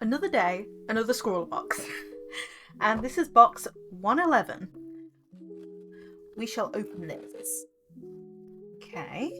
Another day, another Scrawlrbox. And this is box 111. We shall open this. Okay.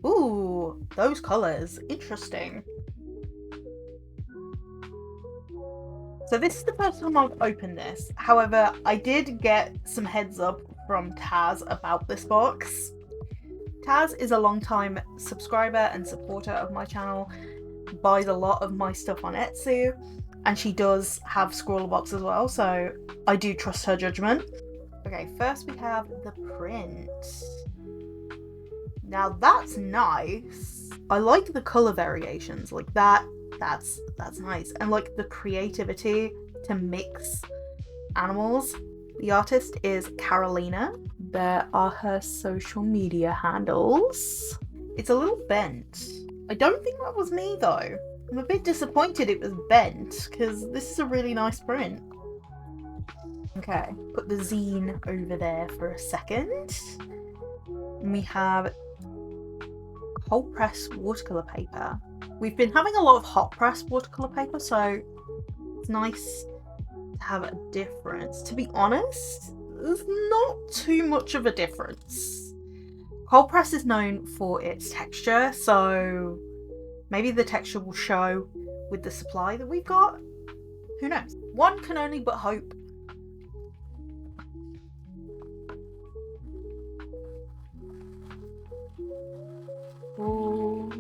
Ooh, those colours. Interesting. So this is the first time I've opened this. However, I did get some heads up from Taz about this box. Taz is a long-time subscriber and supporter of my channel, buys a lot of my stuff on Etsy, and she does have Scrawlrbox as well, so I do trust her judgment. Okay, first we have the print. Now that's nice. I like the colour variations, like that's nice. And like the creativity to mix animals. The artist is Carolina. There are her social media handles. It's a little bent. I don't think that was me though. I'm a bit disappointed it was bent because this is a really nice print. Okay, put the zine over there for a second. And we have cold press watercolour paper. We've been having a lot of hot press watercolour paper, so it's nice to have a difference. To be honest, there's not too much of a difference. Cold press is known for its texture, so maybe the texture will show with the supply that we've got. Who knows? One can only but hope. Ooh.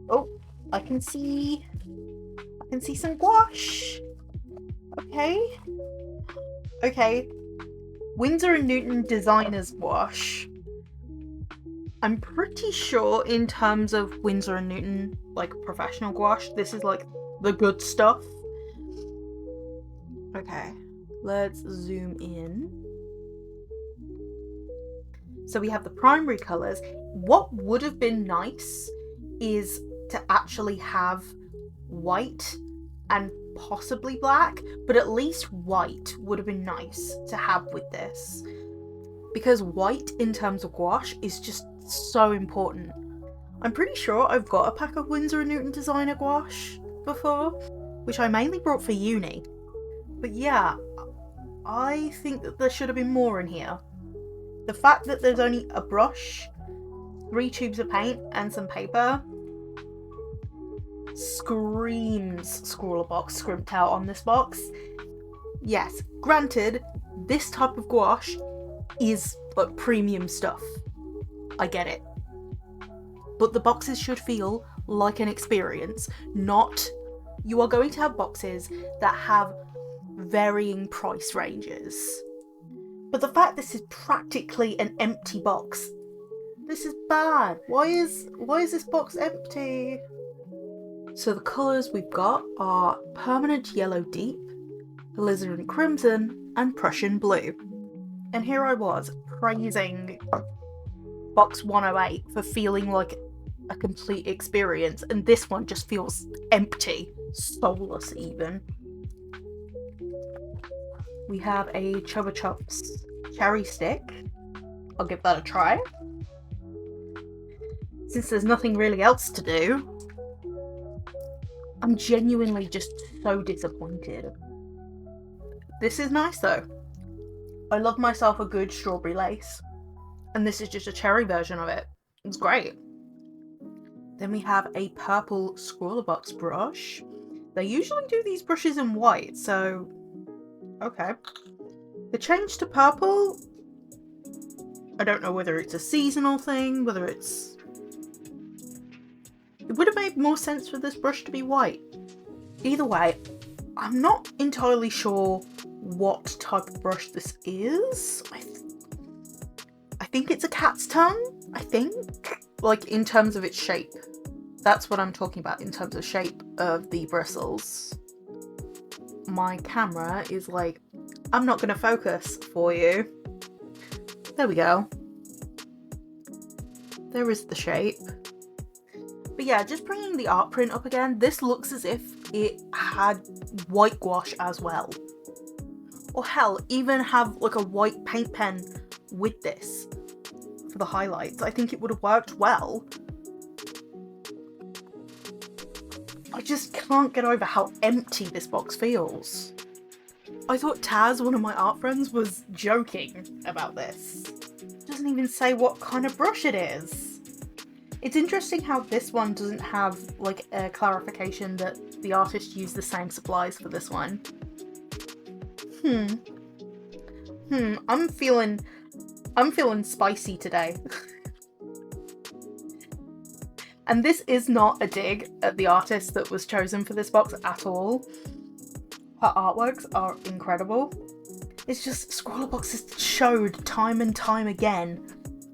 Oh, I can see some gouache. Okay. Winsor & Newton Designers Gouache. I'm pretty sure in terms of Winsor & Newton, like professional gouache, this is like the good stuff. Okay, let's zoom in. So we have the primary colours. What would have been nice is to actually have white and possibly black, but at least white would have been nice to have with this. Because white in terms of gouache is just so important. I'm pretty sure I've got a pack of Winsor & Newton designer gouache before, which I mainly brought for uni. But yeah, I think that there should have been more in here. The fact that there's only a brush, 3 tubes of paint, and some paper screams Scrawlrbox scrimped out on this box. Yes, granted, this type of gouache is like premium stuff. I get it. But the boxes should feel like an experience, not... You are going to have boxes that have varying price ranges. But the fact this is practically an empty box, this is bad. Why is this box empty? So the colours we've got are Permanent Yellow Deep, Alizarin Crimson, and Prussian Blue. And here I was praising box 108 for feeling like a complete experience, and this one just feels empty, soulless even. We have a Chupa Chups cherry stick. I'll give that a try. Since there's nothing really else to do, I'm genuinely just so disappointed. This is nice though. I love myself a good strawberry lace. And this is just a cherry version of it. It's great. Then we have a purple Scrawlrbox brush. They usually do these brushes in white, so... okay. The change to purple... I don't know whether it's a seasonal thing, whether it's... It would have made more sense for this brush to be white. Either way, I'm not entirely sure what type of brush this is. I think it's a cat's tongue, I think. Like, in terms of its shape. That's what I'm talking about in terms of shape of the bristles. My camera is like, I'm not going to focus for you. There we go. There is the shape. But yeah, just bringing the art print up again, this looks as if it had white gouache as well. Or hell, even have like a white paint pen with this for the highlights. I think it would have worked well. I just can't get over how empty this box feels. I thought Taz, one of my art friends, was joking about this. It doesn't even say what kind of brush it is. It's interesting how this one doesn't have like a clarification that the artist used the same supplies for this one. I'm feeling spicy today. And this is not a dig at the artist that was chosen for this box at all. Her artworks are incredible. It's just Scrawlrbox has showed time and time again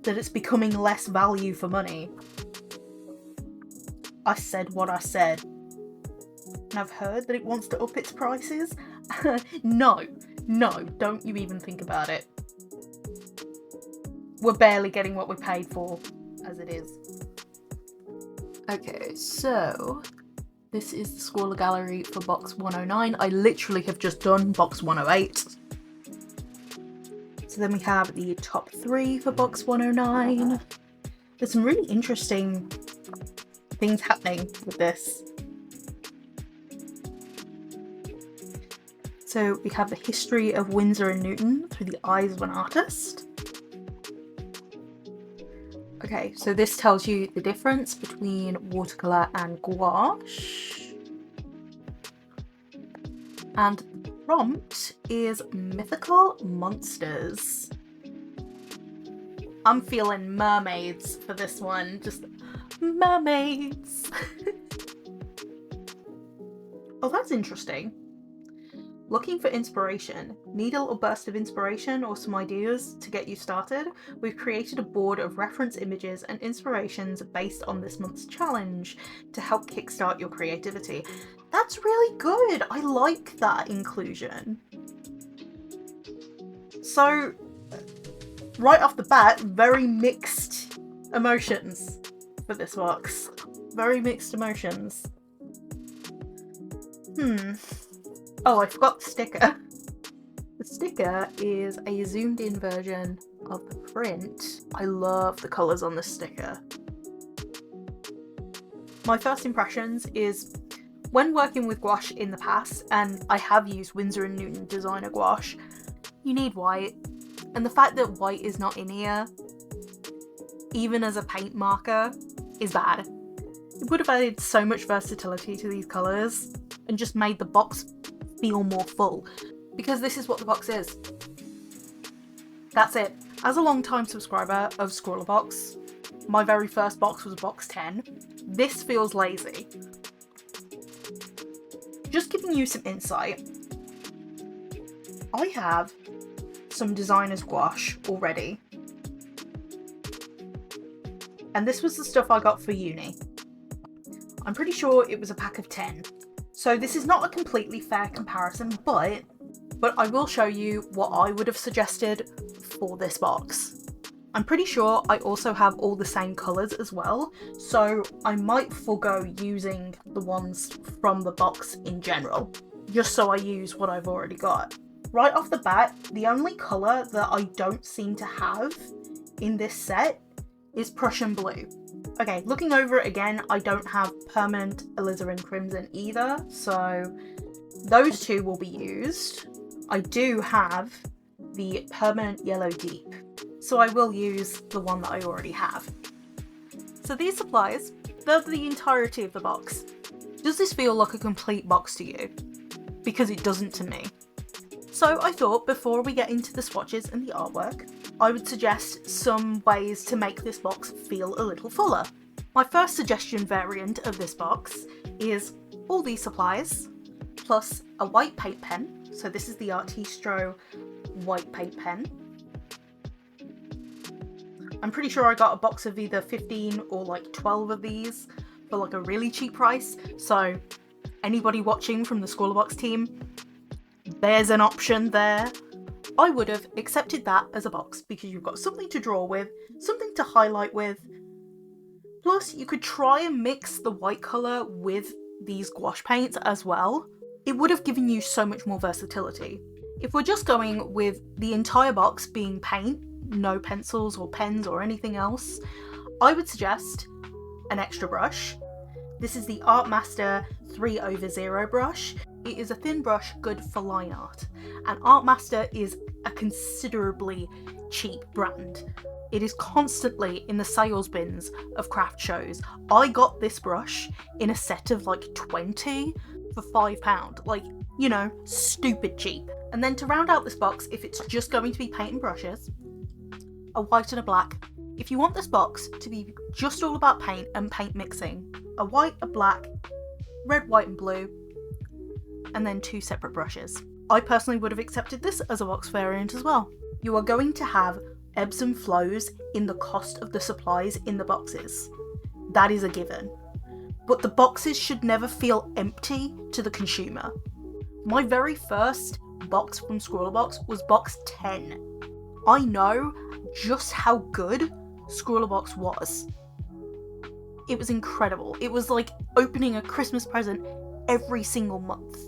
that it's becoming less value for money. I said what I said. And I've heard that it wants to up its prices. No, don't you even think about it. We're barely getting what we paid for, as it is. Okay, so this is the Scrawler Gallery for box 109. I literally have just done box 108. So then we have the top 3 for box 109. There's some really interesting things happening with this. So we have the history of Winsor and Newton through the eyes of an artist. Okay, so this tells you the difference between watercolour and gouache. And the prompt is mythical monsters. I'm feeling mermaids for this one, just mermaids. Oh, that's interesting. Looking for inspiration? Need a little burst of inspiration or some ideas to get you started? We've created a board of reference images and inspirations based on this month's challenge to help kickstart your creativity. That's really good. I like that inclusion. So, right off the bat, very mixed emotions for this box. Very mixed emotions. Oh, I forgot the sticker. The sticker is a zoomed in version of the print. I love the colours on the sticker. My first impressions is, when working with gouache in the past, and I have used Winsor & Newton designer gouache, you need white. And the fact that white is not in here, even as a paint marker, is bad. It would have added so much versatility to these colours and just made the box feel more full, because this is what the box is. That's it. As a long-time subscriber of Scrawlrbox, my very first box was box 10. This feels lazy. Just giving you some insight. I have some designer's gouache already. And this was the stuff I got for uni. I'm pretty sure it was a pack of 10. So this is not a completely fair comparison, but I will show you what I would have suggested for this box. I'm pretty sure I also have all the same colours as well, so I might forego using the ones from the box in general, just so I use what I've already got. Right off the bat, the only colour that I don't seem to have in this set is Prussian Blue. Okay, looking over it again, I don't have Permanent Alizarin Crimson either, so those two will be used. I do have the Permanent Yellow Deep, so I will use the one that I already have. So these supplies, they're the entirety of the box. Does this feel like a complete box to you? Because it doesn't to me. So I thought before we get into the swatches and the artwork, I would suggest some ways to make this box feel a little fuller. My first suggestion variant of this box is all these supplies, plus a white paint pen. So this is the Artistro white paint pen. I'm pretty sure I got a box of either 15 or like 12 of these for like a really cheap price. So anybody watching from the Scrawlrbox team, there's an option there. I would have accepted that as a box because you've got something to draw with, something to highlight with. Plus, you could try and mix the white colour with these gouache paints as well. It would have given you so much more versatility. If we're just going with the entire box being paint, no pencils or pens or anything else, I would suggest an extra brush. This is the Artmaster 3/0 brush. It is a thin brush good for line art, and Artmaster is a considerably cheap brand. It is constantly in the sales bins of craft shows. I got this brush in a set of like 20 for £5. Like, you know, stupid cheap. And then to round out this box, if it's just going to be paint and brushes, a white and a black. If you want this box to be just all about paint and paint mixing, a white, a black, red, white and blue, and then 2 separate brushes. I personally would have accepted this as a box variant as well. You are going to have ebbs and flows in the cost of the supplies in the boxes. That is a given. But the boxes should never feel empty to the consumer. My very first box from Scrawlrbox was box 10. I know just how good Scrawlrbox was. It was incredible. It was like opening a Christmas present every single month.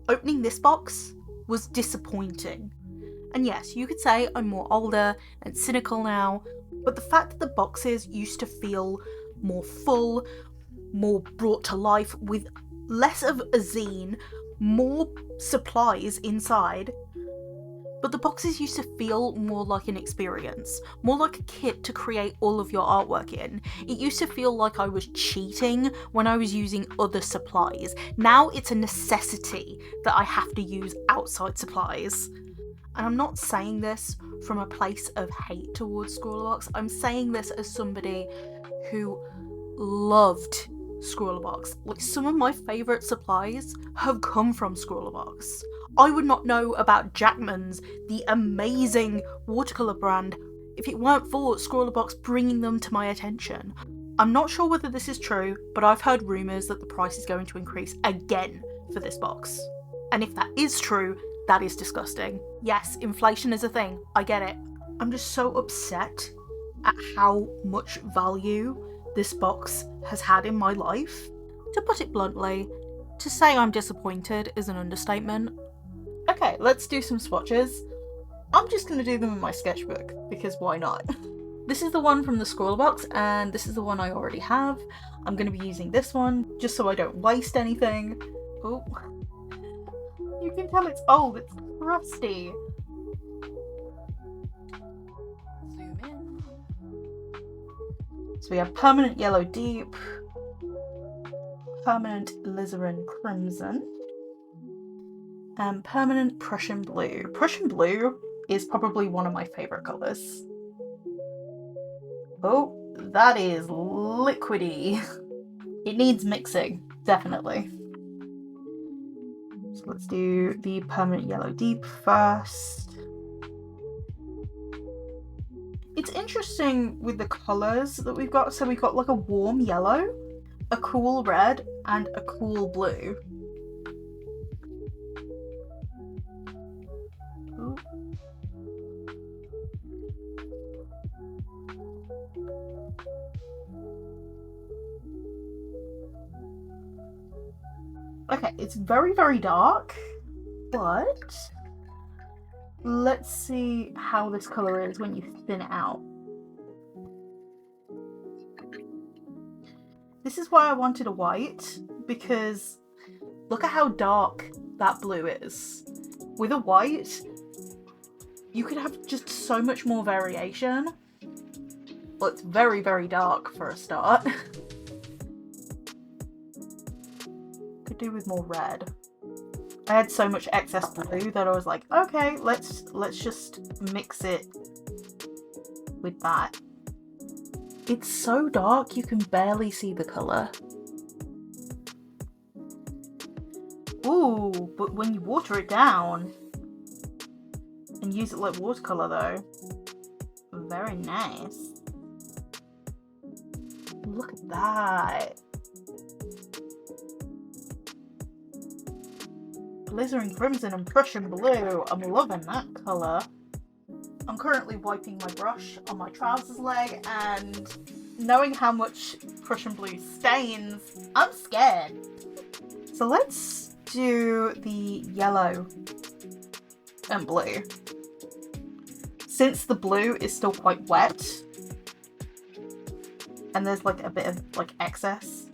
Opening this box was disappointing. And yes, you could say I'm more older and cynical now, but the fact that the boxes used to feel more full, more brought to life with less of a zine, more supplies inside, but the boxes used to feel more like an experience, more like a kit to create all of your artwork in. It used to feel like I was cheating when I was using other supplies. Now it's a necessity that I have to use outside supplies. And I'm not saying this from a place of hate towards Scrawlrbox. I'm saying this as somebody who loved Scrawlrbox. Like, some of my favourite supplies have come from Scrawlrbox. I would not know about Jackman's, the amazing watercolour brand, if it weren't for Scrawlrbox bringing them to my attention. I'm not sure whether this is true, but I've heard rumours that the price is going to increase again for this box. And if that is true, that is disgusting. Yes, inflation is a thing, I get it. I'm just so upset at how much value this box has had in my life. To put it bluntly, to say I'm disappointed is an understatement. Okay, let's do some swatches. I'm just going to do them in my sketchbook, because why not? This is the one from the Scrawlrbox, and this is the one I already have. I'm going to be using this one, just so I don't waste anything. Oh, you can tell it's old, it's rusty. Zoom in. So we have Permanent Yellow Deep, Permanent Alizarin Crimson, and Permanent Prussian Blue. Prussian Blue is probably one of my favourite colours. Oh, that is liquidy. It needs mixing, definitely. So let's do the Permanent Yellow Deep first. It's interesting with the colours that we've got. So we've got like a warm yellow, a cool red, and a cool blue. Ooh. Okay, it's very, very dark, but let's see how this colour is when you thin it out. This is why I wanted a white, because look at how dark that blue is. With a white, you could have just so much more variation. Well, it's very, very dark for a start. Could do with more red. I had so much excess blue that I was like, okay, let's just mix it with that. It's so dark you can barely see the colour. Ooh, but when you water it down and use it like watercolour though, very nice. Look at that. Alizarin Crimson and Prussian Blue. I'm loving that colour. I'm currently wiping my brush on my trousers leg, and knowing how much Prussian Blue stains, I'm scared. So let's do the yellow and blue. since the blue is still quite wet, and there's like a bit of like excess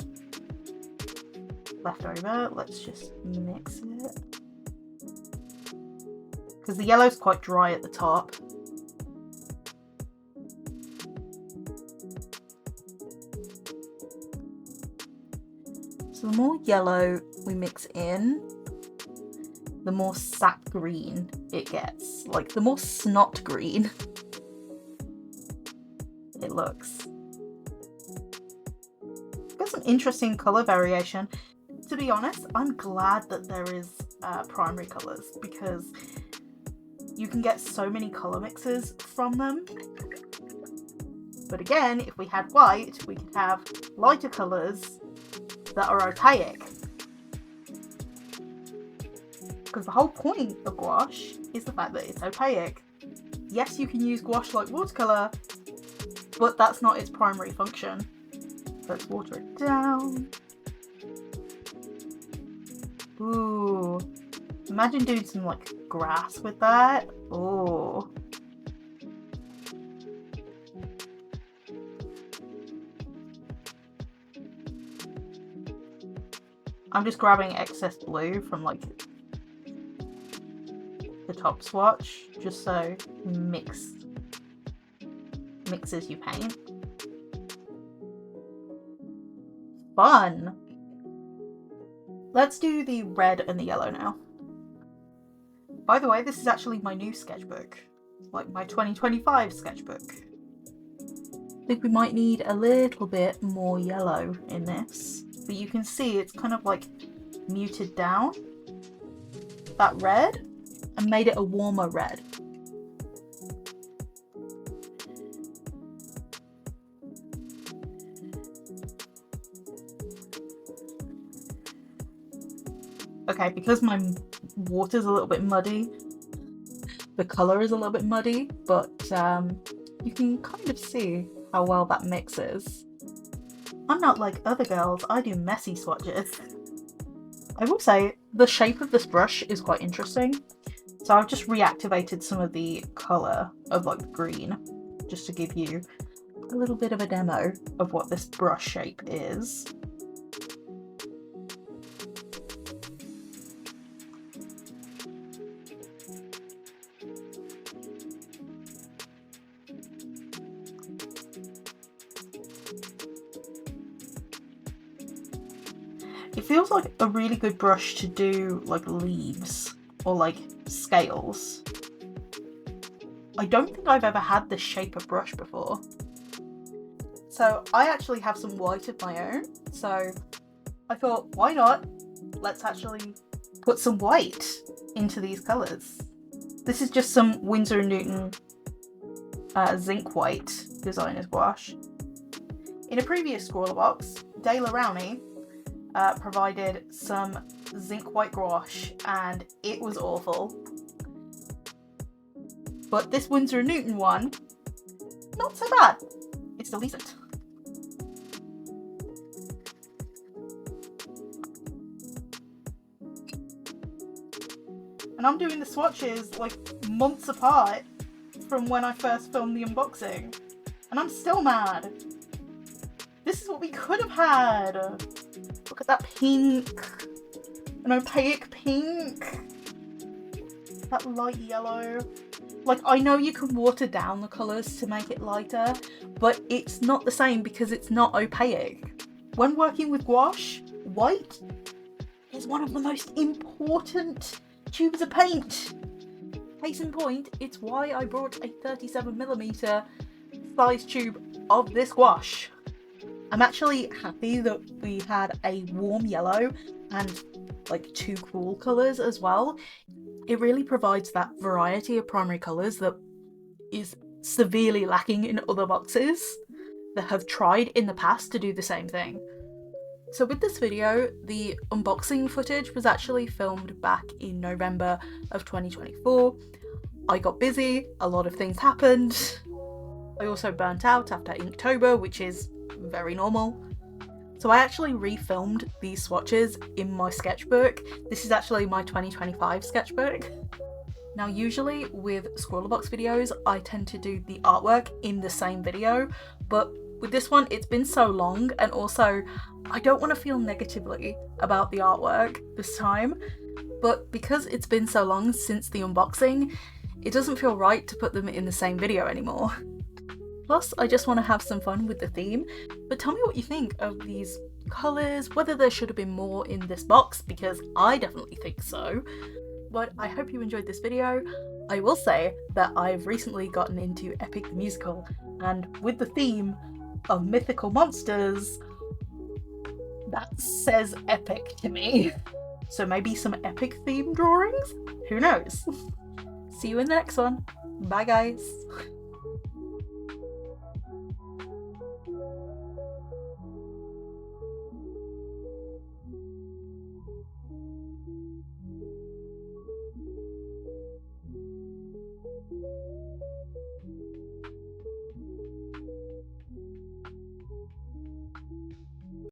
left over, let's just mix it. Because the yellow's quite dry at the top. So the more yellow we mix in, the more sap green it gets. Like, the more snot green it looks. Got some interesting colour variation. To be honest, I'm glad that there is primary colours, because you can get so many colour mixes from them. But again, if we had white, we could have lighter colours that are opaque. Because the whole point of gouache is the fact that it's opaque. Yes, you can use gouache like watercolour, but that's not its primary function. So let's water it down. Ooh. Imagine doing some like grass with that. Ooh. I'm just grabbing excess blue from like the top swatch, just so mixes your paint. Fun! Let's do the red and the yellow now. By the way, this is actually my new sketchbook, like my 2025 sketchbook. I think we might need a little bit more yellow in this, but you can see it's kind of like muted down that red and made it a warmer red. Okay, because my water's a little bit muddy, the colour is a little bit muddy, but you can kind of see how well that mixes. I'm not like other girls, I do messy swatches. I will say, the shape of this brush is quite interesting. So I've just reactivated some of the colour of like the green, just to give you a little bit of a demo of what this brush shape is. It feels like a really good brush to do like leaves or like scales. I don't think I've ever had this shape of brush before. So I actually have some white of my own, so I thought, why not? Let's actually put some white into these colours. This is just some Winsor & Newton zinc white designer's gouache. In a previous Scrawlrbox, Dale Rowney provided some zinc white gouache and it was awful. But this Winsor & Newton one, not so bad. It's still decent. And I'm doing the swatches like months apart from when I first filmed the unboxing. And I'm still mad. This is what we could have had. Look at that pink. An opaque pink. That light yellow. Like, I know you can water down the colours to make it lighter, but it's not the same because it's not opaque. When working with gouache, white is one of the most important tubes of paint. Case in point, it's why I brought a 37mm size tube of this gouache. I'm actually happy that we had a warm yellow and like two cool colours as well. It really provides that variety of primary colours that is severely lacking in other boxes that have tried in the past to do the same thing. So with this video, the unboxing footage was actually filmed back in November of 2024. I got busy, a lot of things happened. I also burnt out after Inktober, which is very normal. So I actually refilmed these swatches in my sketchbook. This is actually my 2025 sketchbook. Now usually with Scrawlrbox videos I tend to do the artwork in the same video, but with this one it's been so long, and also I don't want to feel negatively about the artwork this time, but because it's been so long since the unboxing, it doesn't feel right to put them in the same video anymore. Plus, I just want to have some fun with the theme, but tell me what you think of these colours, whether there should have been more in this box, because I definitely think so. But I hope you enjoyed this video. I will say that I've recently gotten into Epic the Musical, and with the theme of mythical monsters, that says epic to me. So maybe some epic theme drawings? Who knows? See you in the next one. Bye guys.